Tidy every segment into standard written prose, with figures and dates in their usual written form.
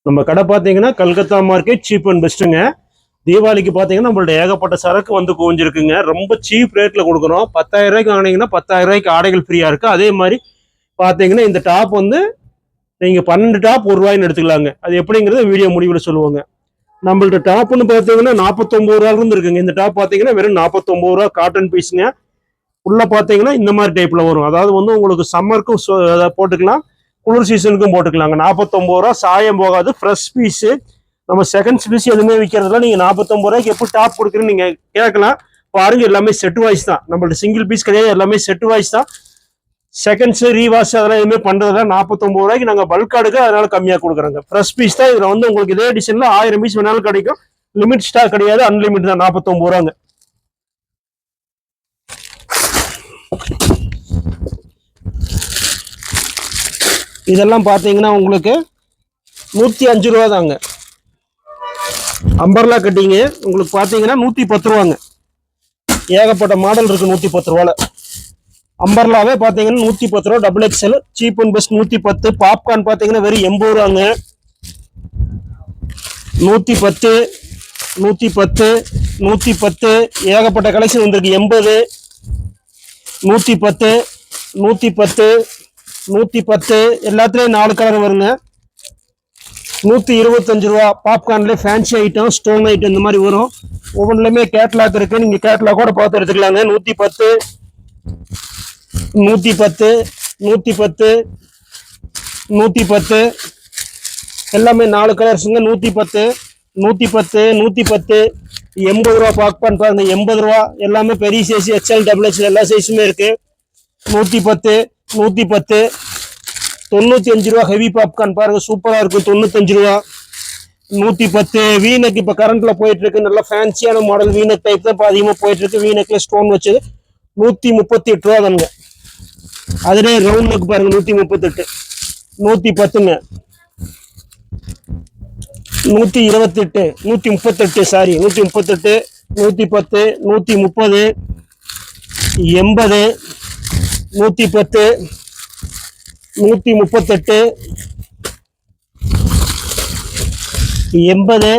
நம்ம கடை பார்த்தீங்கன்னா கல்கத்தா மார்க்கெட் சீப் அண்ட் பெஸ்ட்டுங்க. தீபாவளிக்கு பார்த்தீங்கன்னா நம்மள்ட்ட ஏகப்பட்ட சரக்கு வந்து குவிஞ்சிருக்குங்க. ரொம்ப சீப் ரேட்டில் கொடுக்குறோம். 10,000 ரூபாய்க்கு வாங்கினீங்கன்னா 10,000 ரூபாய்க்கு ஆடைகள் ஃப்ரீயாக இருக்குது. அதே மாதிரி பார்த்தீங்கன்னா இந்த டாப் வந்து நீங்கள் 12 டாப் ₹1 எடுத்துக்கலாங்க. அது எப்படிங்கிறத வீடியோ முடிவில் சொல்லுவாங்க. நம்மள்ட்ட டாப்னு பார்த்தீங்கன்னா 49 ரூபாயிலிருந்து இருக்குங்க. இந்த டாப் பார்த்தீங்கன்னா வெறும் 49 ரூபா காட்டன் பீஸுங்க. உள்ள பார்த்தீங்கன்னா இந்த மாதிரி டைப்பில் வரும். அதாவது வந்து உங்களுக்கு சம்மருக்கும் போட்டுக்கலாம், குளிர் சீசனுக்கும் போட்டுக்கலாங்க. 49 ரூபா, சாயம் போகாது, ஃப்ரெஷ் பீஸு. நம்ம செகண்ட்ஸ் பீஸ் எதுவுமே விற்கிறதுல நீங்கள் 49 ரூபாய்க்கு எப்படி டாப் கொடுக்குறீன்னு நீங்கள் கேட்கலாம். பாருங்க, எல்லாமே செட் வாய்ஸ் தான். நம்மள்ட்ட சிங்கிள் பீஸ் கிடையாது, எல்லாமே செட் வாய்ஸ் தான். செகண்ட்ஸு ரீவாஷ் அதெல்லாம் எதுவுமே பண்ணுறதுல 49 ரூபாய்க்கு நாங்கள் பல்க் எடுக்க, அதனால கம்மியாக கொடுக்குறோங்க. ஃப்ரெஷ் பீஸ் தான். இதில் வந்து உங்களுக்கு இதே டிசைனில் 1000 பீஸ் வேணாலும் கிடைக்கும். லிமிட் ஸ்டாக் கிடையாது, அன்லிமிட் தான். 49 ரூபாங்க. இதெல்லாம் பார்த்தீங்கன்னா உங்களுக்கு 105 ரூபா தாங்க. அம்பர்லா கட்டிங்க உங்களுக்கு பார்த்தீங்கன்னா 110 ரூபாங்க. ஏகப்பட்ட மாடல் இருக்கு 110 ரூபால. அம்பர்லாவே பார்த்தீங்கன்னா 110 ரூபா, double XL cheap and best 110. Popcorn பார்த்தீங்கன்னா வெறும் 80 ரூபாங்க. 110 110 110 ஏகப்பட்ட கலெக்ஷன் வந்திருக்கு. 80 110 110 110 எல்லாத்துலேயும் 4 கலர் வருங்க. 125 ரூபா. பாப்கார்ன்லேயே ஃபேன்சி ஐட்டம், ஸ்டோன் ஐட்டம் இந்த மாதிரி வரும். ஒவ்வொன்றுலையுமே கேட்லாக் இருக்கு, நீங்கள் கேட்லாக் கூட பார்த்து எடுத்துக்கலாங்க. 110 110 110 110 எல்லாமே 4 கலர்ஸுங்க. 110 110 110 80 ரூபா. பாப்கார்ன் பாருங்க 80 ரூபா. எல்லாமே பெரிய சைஸ், எக்ஸ்எல் டபுள் எக்ஸ்எல் எல்லா சைஸுமே இருக்கு. 110 110 95 ரூபா. ஹெவி பாப்கார்ன் பாருங்க, சூப்பரா இருக்கு. 95 ரூபா. 110 வீனக் இப்ப கரண்ட்ல போயிட்டு இருக்கு. நல்லா ஃபேன்சியான மாடல் வீனக் டைப் தான் அதிகமா போயிட்டு இருக்கு. வீனக்ல ஸ்டோன் வச்சது 138 ரூபா தானுங்க. அதுல ரவுண்ட் நெக் பாருங்க 138. 110ங்க. 128 138 சாரி 138 110 130 80 110 138 80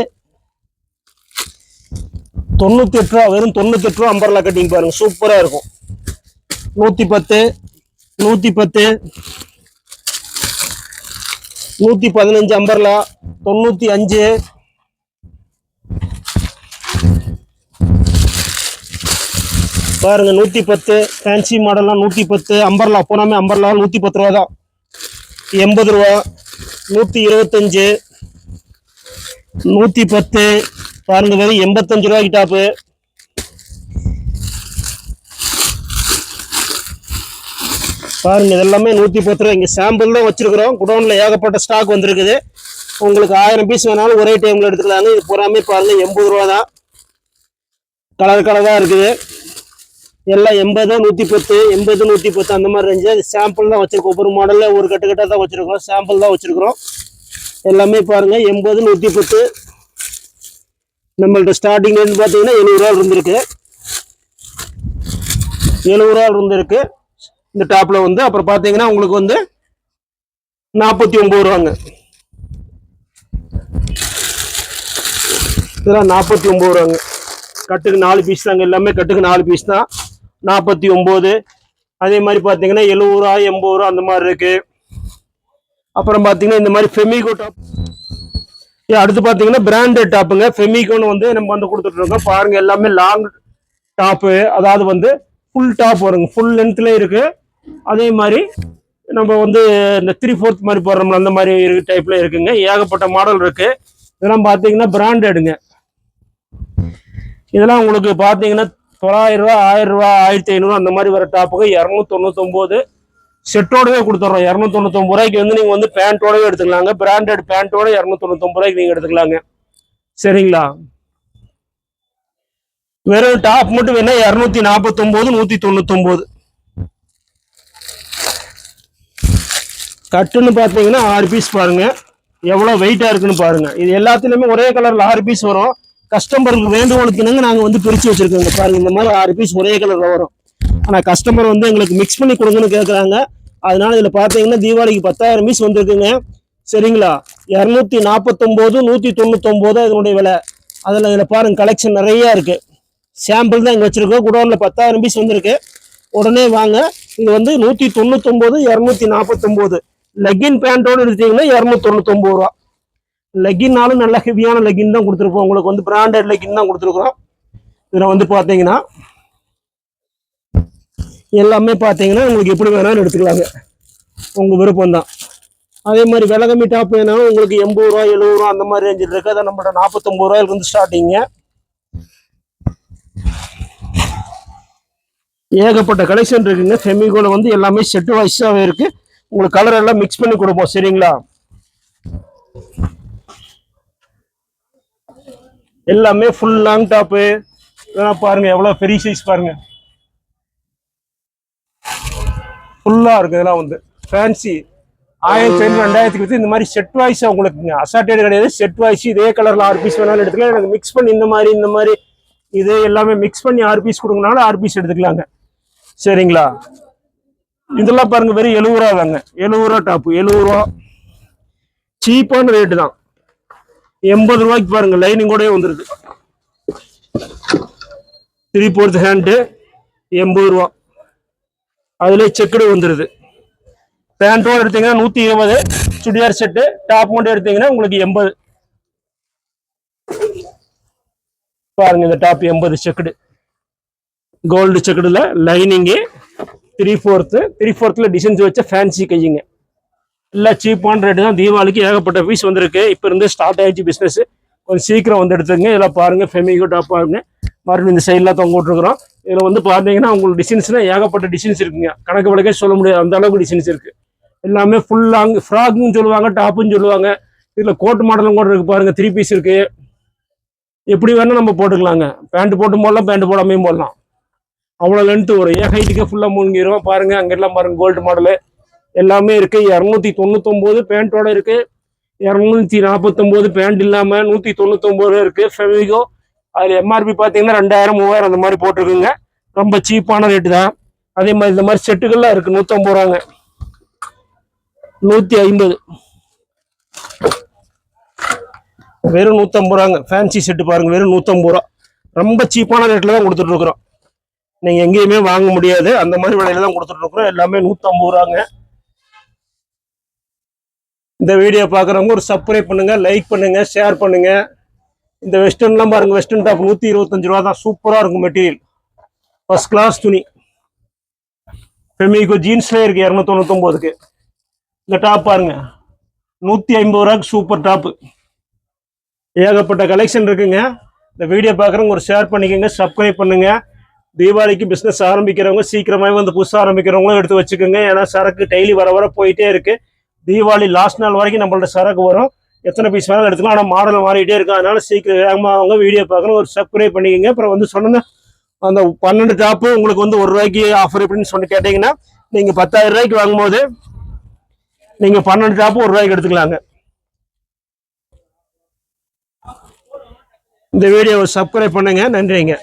98 ரூபா. வெறும் 98 ரூபா. அம்பர்லா கட்டிங் பாருங்க, சூப்பரா இருக்கும். 110 110 115 அம்பர்லா. 95 பாருங்க 110 ஃபேன்சி மாடல்லாம் 110. அம்பர்லா போனாமே அம்பர்லா 110 ரூபா தான். 80 ரூபா. 125 110 பாருங்க வெறும் 85 ரூபாய்க்கு டாப்பு. பாருங்க இதெல்லாமே 110 ரூபா. இங்க சாம்பிள் தான் வச்சிருக்கிறோம். குடோன்ல ஏகப்பட்ட ஸ்டாக் வந்திருக்குது. உங்களுக்கு 1000 பீஸ் வேணாலும் ஒரே டைம்ல எடுத்துக்கலாங்க. இது பூராமே பாருங்க 80 ரூபா தான். கலர் கலரா இருக்குது. எல்லாம் 80 110 80 110 அந்த மாதிரி ரேஞ்சு. அது சாம்பிள் தான் வச்சிருக்கோம். ஒவ்வொரு மாடல்ல ஒரு கட்டு தான் வச்சிருக்கோம். சாம்பிள் தான் வச்சிருக்கிறோம். எல்லாமே பாருங்க 80 110. நம்மள்ட்ட ஸ்டார்டிங் ரேட் பார்த்தீங்கன்னா 70 ரூபா இருந்திருக்கு. 70 ரூபா இருந்திருக்கு இந்த டாப்ல வந்து. அப்புறம் பார்த்தீங்கன்னா உங்களுக்கு வந்து 49 ரூபாங்க. இதெல்லாம் 49 ரூபாங்க. கட்டுக்கு 4 பீஸ் தாங்க. எல்லாமே கட்டுக்கு 4 பீஸ் தான். 49. அதே மாதிரி பார்த்தீங்கன்னா 70 ரூபா 80 ரூபா அந்த மாதிரி இருக்கு. அப்புறம் பார்த்தீங்கன்னா இந்த மாதிரி ஃபெமிகோ டாப். அடுத்து பார்த்தீங்கன்னா பிராண்டட் டாப்புங்க. ஃபெமிகோன்னு வந்து நம்ம வந்து கொடுத்துட்டு இருக்கோம். பாருங்க எல்லாமே லாங் டாப்பு, அதாவது வந்து ஃபுல் டாப் வருங்க. ஃபுல் லென்த்ல இருக்கு. அதே மாதிரி நம்ம வந்து இந்த 3/4 மாதிரி போடுறோம்ல அந்த மாதிரி டைப்ல இருக்குங்க. ஏகப்பட்ட மாடல் இருக்கு. இதெல்லாம் பார்த்தீங்கன்னா பிராண்டடுங்க. இதெல்லாம் உங்களுக்கு பார்த்தீங்கன்னா 900 ரூபா 1000 ரூபா 1500 அந்த மாதிரி வர டாப்புக்கு 299 செட்டோடவே கொடுத்துட்றோம். 299 ரூபாய்க்கு வந்து நீங்க வந்து பேண்டோடவே எடுத்துக்கலாங்க. பிராண்டட் பேண்டோட 299 ரூபாய்க்கு நீங்க எடுத்துக்கலாங்க. சரிங்களா? வெறும் டாப் மட்டும் வேணா 249 199. கட்டுன்னு பார்த்தீங்கன்னா 6 பீஸ் பாருங்க எவ்வளவு வெயிட்டா இருக்குன்னு பாருங்க. இது எல்லாத்துலயுமே ஒரே கலர்ல 6 பீஸ் வரும். கஸ்டமருக்கு வேண்டுகோளுக்கு நாங்க வந்து பிரிச்சு வச்சிருக்கோங்க. பாருங்க இந்த மாதிரி 6 பீஸ் ஒரே கலர்ல வரும். ஆனா கஸ்டமர் வந்து எங்களுக்கு மிக்ஸ் பண்ணி கொடுங்கன்னு கேட்கறாங்க. அதனால இதுல பாத்தீங்கன்னா தீபாவளிக்கு 10,000 பீஸ் வந்திருக்குங்க. சரிங்களா? 249 199 இதனுடைய விலை. இதில் பாருங்க கலெக்ஷன் நிறைய இருக்கு. சாம்பிள் தான் இங்கே வச்சிருக்கோம். குடோனில் 10,000 பீஸ் வந்திருக்கு. உடனே வாங்க. இது வந்து 199 249. லெக்கின் பேண்டோடு எடுத்தீங்கன்னா 299 ரூபா. லெக்கின்னாலும் நல்ல ஹெவியான லெக்கின் தான் கொடுத்துருப்போம். உங்களுக்கு வந்து பிராண்டட் லெக்கின் தான் கொடுத்துருக்குறோம். இதில் வந்து பார்த்தீங்கன்னா எல்லாமே பார்த்தீங்கன்னா உங்களுக்கு எப்படி வேணாலும் எடுத்துக்கலாங்க. உங்கள் விருப்பம் தான். அதே மாதிரி விலை கம்மி டாப் வேணாலும் உங்களுக்கு 80 ரூபா 70 ரூபா அந்த மாதிரி ரேஞ்சில் இருக்குது. அதை நம்மளோட 49 ரூபாயிலிருந்து ஸ்டார்டிங்க. ஏகப்பட்ட கலெக்ஷன் இருக்குங்க. ஃபெமிகோல வந்து எல்லாமே செட் வைஸாகவே இருக்கு. உங்களுக்கு கலர் எல்லாம் மிக்ஸ் பண்ணி கொடுப்போம். சரிங்களா? எல்லாமே ஃபுல் லாங் டாப்பு பாருங்க. எவ்வளவு பெரிய சைஸ் பாருங்க. ஃபுல்லா இருக்கு. இதெல்லாம் வந்து ஃபேன்சி 1500 2000 இந்த மாதிரி செட் வாய்ஸ் உங்களுக்கு அசார்டட் கிடையாது. செட் வாய்ஸ் இதே கலர்ல 6 பீஸ் வேணாலும் எடுத்துக்கலாம். எனக்கு மிக்ஸ் பண்ணி இந்த மாதிரி இது எல்லாமே மிக்ஸ் பண்ணி 6 பீஸ் கொடுங்கனாலும் 6 பீஸ் எடுத்துக்கலாங்க. சரிங்களா? இதெல்லாம் பாருங்க வெறும் 70 ரூபா தாங்க. 70 ரூபா டாப்பு 70 ரூபா. சீப்பான ரேட்டு தான். 80 ரூபாய்க்கு பாருங்க லைனிங் கூட வந்துருது. 3/4 ஹேண்டு 80 ரூபா. அதுல செக்குடு வந்துருது. பேண்டோட எடுத்தீங்கன்னா 120. சுடிதார் செட்டு டாப் மட்டும் எடுத்தீங்கன்னா உங்களுக்கு 80. பாருங்க இந்த டாப் 80 செக்குடு. கோல்டு செக்குடுல லைனிங்கு 3/4 டிசைன்ஸ் வச்ச ஃபேன்சி கையுங்க. எல்லாம் சீப்பான ரேட்டு தான். தீபாவளிக்கு ஏகப்பட்ட பீஸ் வந்திருக்கு. இப்போ இருந்து ஸ்டார்ட் ஆயிடுச்சு பிஸ்னஸ். கொஞ்சம் சீக்கிரம் வந்து எடுத்துங்க. இதெல்லாம் பாருங்க ஃபெமிகோ டாப் பாருங்க. மறுபடியும் இந்த சைட்லாம் தொங்க விட்டுருக்குறோம். இதில் வந்து பார்த்தீங்கன்னா உங்களுக்கு டிசைன்ஸ்னா ஏகப்பட்ட டிசைன்ஸ் இருக்குங்க. கணக்கு வழக்கே சொல்ல முடியாது, அந்த அளவுக்கு டிசைன்ஸ் இருக்கு. எல்லாமே ஃபுல் லாங் ஃப்ராக்னு சொல்லுவாங்க, டாப்புன்னு சொல்லுவாங்க. இதில் கோட் மாடலும் கூட இருக்கு பாருங்க. 3 பீஸ் இருக்கு. எப்படி வேணா நம்ம போட்டுக்கலாங்க. பேண்ட் போட்டு போடலாம், பேண்ட் போடாமையும் போடலாம். அவ்வளோ லென்த்து வரும். ஏன் ஹைட்டுக்கே ஃபுல்லாக மூழ்கிடும். பாருங்க அங்கெல்லாம் பாருங்க கோல்டு மாடலு எல்லாமே இருக்கு. 299 பேண்டோட இருக்கு. 249 பேண்ட் இல்லாம 199 இருக்கு ஃபெமிகோ. அதுல எம்ஆர்பி பாத்தீங்கன்னா 2000 3000 அந்த மாதிரி போட்டிருக்குங்க. ரொம்ப சீப்பான ரேட்டு தான். அதே மாதிரி இந்த மாதிரி செட்டுகள்லாம் இருக்கு. 150 ரூபாங்க. 150 வெறும் 150 ரூபாங்க. ஃபேன்சி செட்டு பாருங்க வெறும் 150 ரூபா. ரொம்ப சீப்பான ரேட்ல தான் கொடுத்துட்டு இருக்கிறோம். நீங்க எங்கேயுமே வாங்க முடியாது. அந்த மாதிரி விலையில தான் கொடுத்துட்டு இருக்கிறோம். எல்லாமே 150 ரூபாங்க. இந்த வீடியோ பார்க்குறவங்க ஒரு சப்ஸ்கிரைப் பண்ணுங்க, லைக் பண்ணுங்க, ஷேர் பண்ணுங்க. இந்த வெஸ்டர்ன்லாம் பாருங்க. வெஸ்டர்ன் டாப் 125 ரூபா தான். சூப்பரா இருக்கும் மெட்டீரியல். ஃபர்ஸ்ட் கிளாஸ் துணி. ஃபெமிகோ ஜீன்ஸ்லேயே இருக்கு 299க்கு. இந்த டாப் பாருங்க 150 ரூபாய்க்கு சூப்பர் டாப்பு. ஏகப்பட்ட கலெக்ஷன் இருக்குங்க. இந்த வீடியோ பார்க்குறவங்க ஒரு ஷேர் பண்ணிக்கோங்க, சப்ஸ்கிரைப் பண்ணுங்க. தீபாவளிக்கு பிஸ்னஸ் ஆரம்பிக்கிறவங்க சீக்கிரமாகவே வந்து புதுசாக ஆரம்பிக்கிறவங்களும் எடுத்து வச்சுக்கோங்க. ஏன்னா சரக்கு டெய்லி வர போயிட்டே இருக்கு. தீபாவளி லாஸ்ட் நாள் வரைக்கும் நம்மள்ட்ட சரக்கு வரும். எத்தனை பீஸ் வேணாலும் எடுத்துக்கலாம். ஆனால் மாடல் மாறிட்டே இருக்கும். அதனால சீக்கிரம் வேகமாக அவங்க வீடியோ பார்க்கணும், ஒரு சப்ஸ்கிரைப் பண்ணிக்கோங்க. அப்புறம் வந்து சொன்னா அந்த 12 டாப்பு உங்களுக்கு வந்து 1 ரூபாய்க்கு ஆஃபர் எப்படின்னு சொல்லி கேட்டீங்கன்னா, நீங்க 10,000 ரூபாய்க்கு வாங்கும்போது நீங்க 12 டாப்பு 1 ரூபாய்க்கு எடுத்துக்கலாங்க. இந்த வீடியோவை சப்ஸ்கிரைப் பண்ணுங்க. நன்றிங்க.